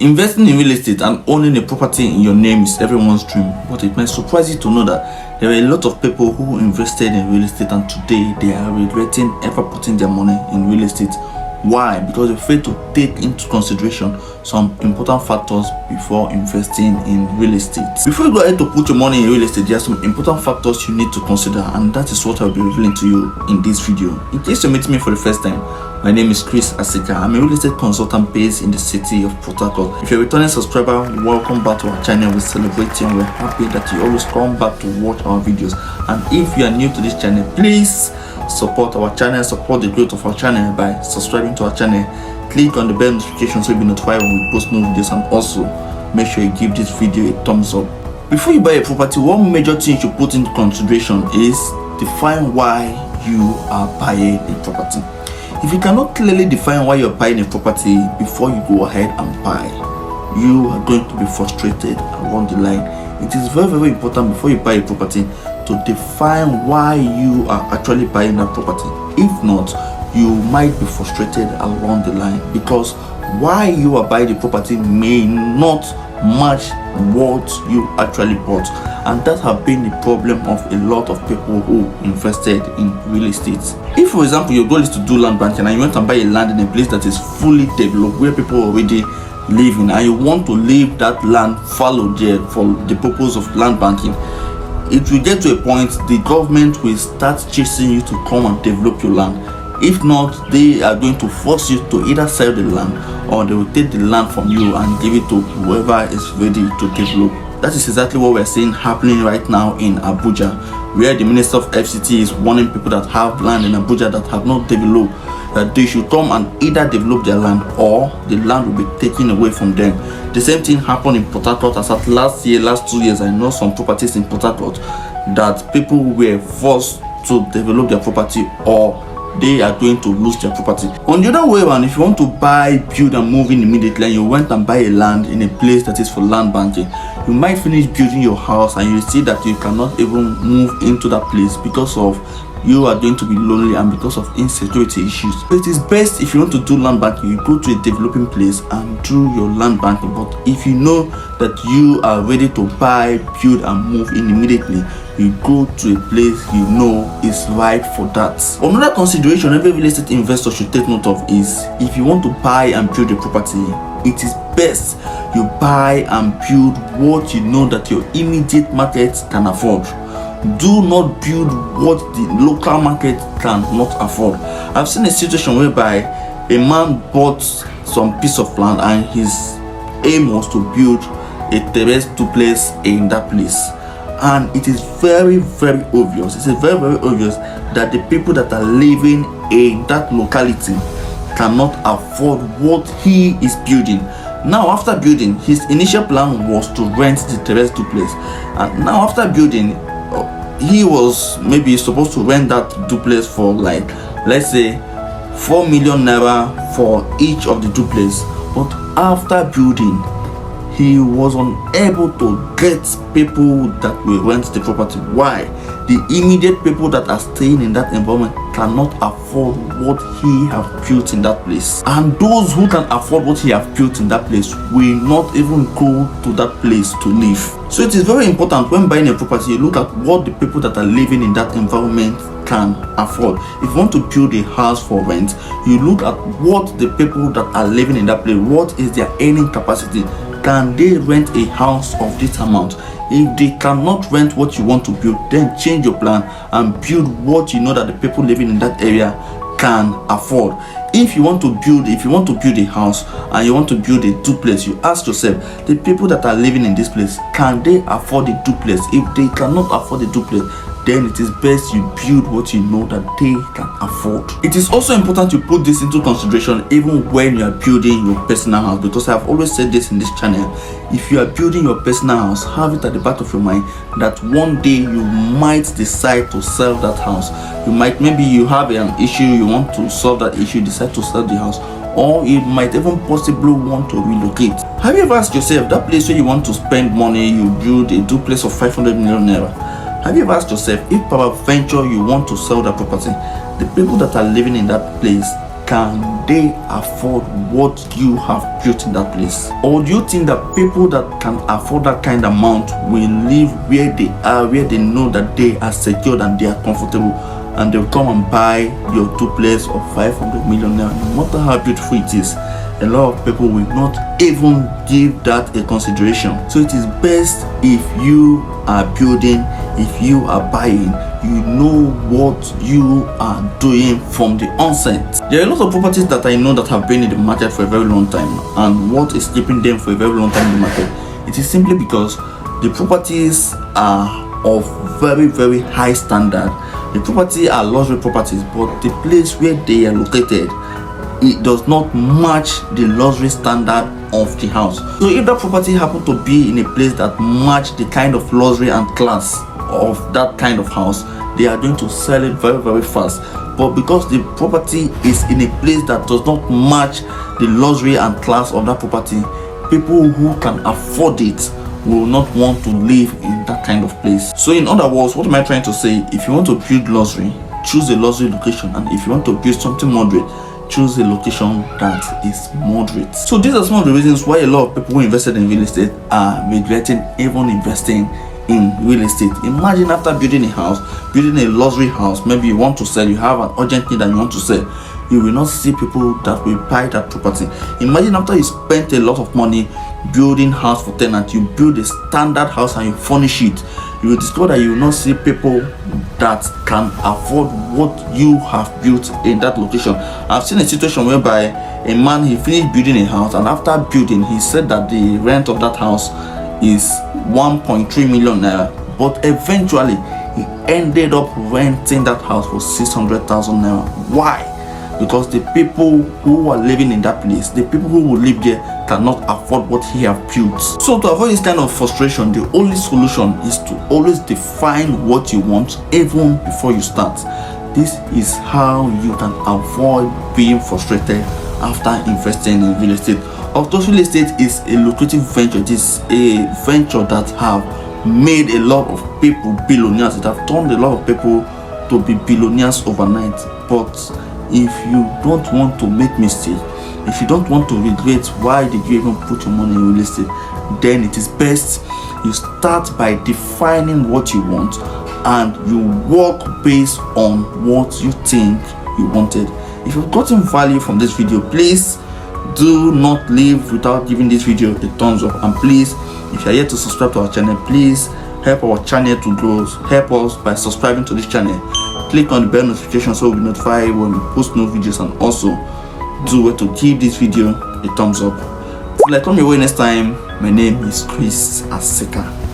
Investing in real estate and owning a property in your name is everyone's dream, but it might surprise you to know that there are a lot of people who invested in real estate and today they are regretting ever putting their money in real estate. Why? Because they fail to take into consideration some important factors before investing in real estate. Before you go ahead to put your money in real estate, there are some important factors you need to consider, and that is what I'll be revealing to you in this video. In case you're meeting me for the first time, my name is Kristas. I'm a real estate consultant based in the city of Portharcourt. If you're a returning subscriber, welcome back to our channel. We celebrate you and we're happy that you always come back to watch our videos. And if you are new to this channel, please support our channel, support the growth of our channel by subscribing to our channel. Click on the bell notification so you'll be notified when we post new videos, and also make sure you give this video a thumbs up. Before you buy a property, one major thing you should put into consideration is define why you are buying a property. If you cannot clearly define why you're buying a property before you go ahead and buy, you are going to be frustrated along the line. It is very, very important before you buy a property to define why you are actually buying that property. If not, you might be frustrated along the line because why you are buying the property may not match what you actually bought, and that have been the problem of a lot of people who invested in real estate. If, for example, your goal is to do land banking and you want to buy a land in a place that is fully developed where people already live in, and you want to leave that land fallow there for the purpose of land banking, it will get to a point the government will start chasing you to come and develop your land. If not, they are going to force you to either sell the land or they will take the land from you and give it to whoever is ready to develop. That is exactly what we're seeing happening right now in Abuja, where the Minister of FCT is warning people that have land in Abuja that have not developed that they should come and either develop their land or the land will be taken away from them. The same thing happened in Portharcourt as at last 2 years. I know some properties in Portharcourt that people were forced to develop their property or they are going to lose their property. On the other way around, if you want to buy, build and move in immediately and you went and buy a land in a place that is for land banking, you might finish building your house and you see that you cannot even move into that place because of you are going to be lonely and because of insecurity issues. So it is best, if you want to do land banking, you go to a developing place and do your land banking. But if you know that you are ready to buy, build and move in immediately, you go to a place you know is right for that. Another consideration every real estate investor should take note of is if you want to buy and build a property, it is best you buy and build what you know that your immediate market can afford. Do not build what the local market cannot afford. I've seen a situation whereby a man bought some piece of land and his aim was to build a terrace duplex in that place, and it is very, very obvious. It's very, very obvious that the people that are living in that locality cannot afford what he is building. Now, after building, his initial plan was to rent the terrace duplex, and now after building, he was maybe supposed to rent that duplex for, like, let's say 4 million naira for each of the duplex. But after building, he was unable to get people that will rent the property. Why? The immediate people that are staying in that environment cannot afford what he has built in that place, and those who can afford what he has built in that place will not even go to that place to live. So it is very important when buying a property, you look at what the people that are living in that environment can afford. If you want to build a house for rent, you look at what the people that are living in that place, what is their earning capacity. Can they rent a house of this amount? If they cannot rent what you want to build, then change your plan and build what you know that the people living in that area can afford. If you want to build a house and you want to build a duplex, you ask yourself, the people that are living in this place, can they afford a duplex? If they cannot afford a duplex, then it is best you build what you know that they can afford. It is also important you put this into consideration even when you are building your personal house, because I have always said this in this channel. If you are building your personal house, have it at the back of your mind that one day you might decide to sell that house. Maybe you have an issue, you want to solve that issue, decide to sell the house, or you might even possibly want to relocate. Have you ever asked yourself, that place where you want to spend money, you build a duplex of 500 million naira, have you ever asked yourself, if peradventure you want to sell that property, the people that are living in that place can they afford what you have built in that place? Or do you think that people that can afford that kind of amount will live where they are, where they know that they are secured and they are comfortable, and they'll come and buy your duplex of 500 million naira, no matter how beautiful it is? A lot of people will not even give that a consideration. So it is best if you are building, if you are buying, you know what you are doing from the onset. There are a lot of properties that I know that have been in the market for a very long time, and what is keeping them for a very long time in the market? It is simply because the properties are of very high standard. The property are luxury properties, but the place where they are located, it does not match the luxury standard of the house. So if that property happen to be in a place that match the kind of luxury and class of that kind of house, they are going to sell it very fast. But because the property is in a place that does not match the luxury and class of that property, people who can afford it will not want to live in that kind of place. So in other words, what am I trying to say? If you want to build luxury, choose a luxury location, and if you want to build something moderate, choose a location that is moderate. So these are some of the reasons why a lot of people who invested in real estate are regretting even investing in real estate. Imagine after building a house, building a luxury house, maybe you want to sell, you have an urgent need and you want to sell, you will not see people that will buy that property. Imagine after you spent a lot of money building house for tenant, you build a standard house and you furnish it, you will discover that you will not see people that can afford what you have built in that location. I've seen a situation whereby a man, he finished building a house, and after building, he said that the rent of that house is 1.3 million naira, but eventually he ended up renting that house for 600,000 naira. Why? Because the people who are living in that place, the people who will live there, cannot afford what he have built. So to avoid this kind of frustration, the only solution is to always define what you want even before you start. This is how you can avoid being frustrated after investing in real estate. Of course, real estate is a lucrative venture. It is a venture that have made a lot of people billionaires. It have turned a lot of people to be billionaires overnight. But if you don't want to make mistake, if you don't want to regret why did you even put your money in real estate, then it is best you start by defining what you want and you work based on what you think you wanted. If you've gotten value from this video, please do not leave without giving this video a thumbs up, and please, if you are yet to subscribe to our channel, please help our channel to grow. Help us by subscribing to this channel. Click on the bell notification so we'll be notified when we post new videos, and also do well to give this video a thumbs up. Till I come your way next time, my name is Kristas Properties.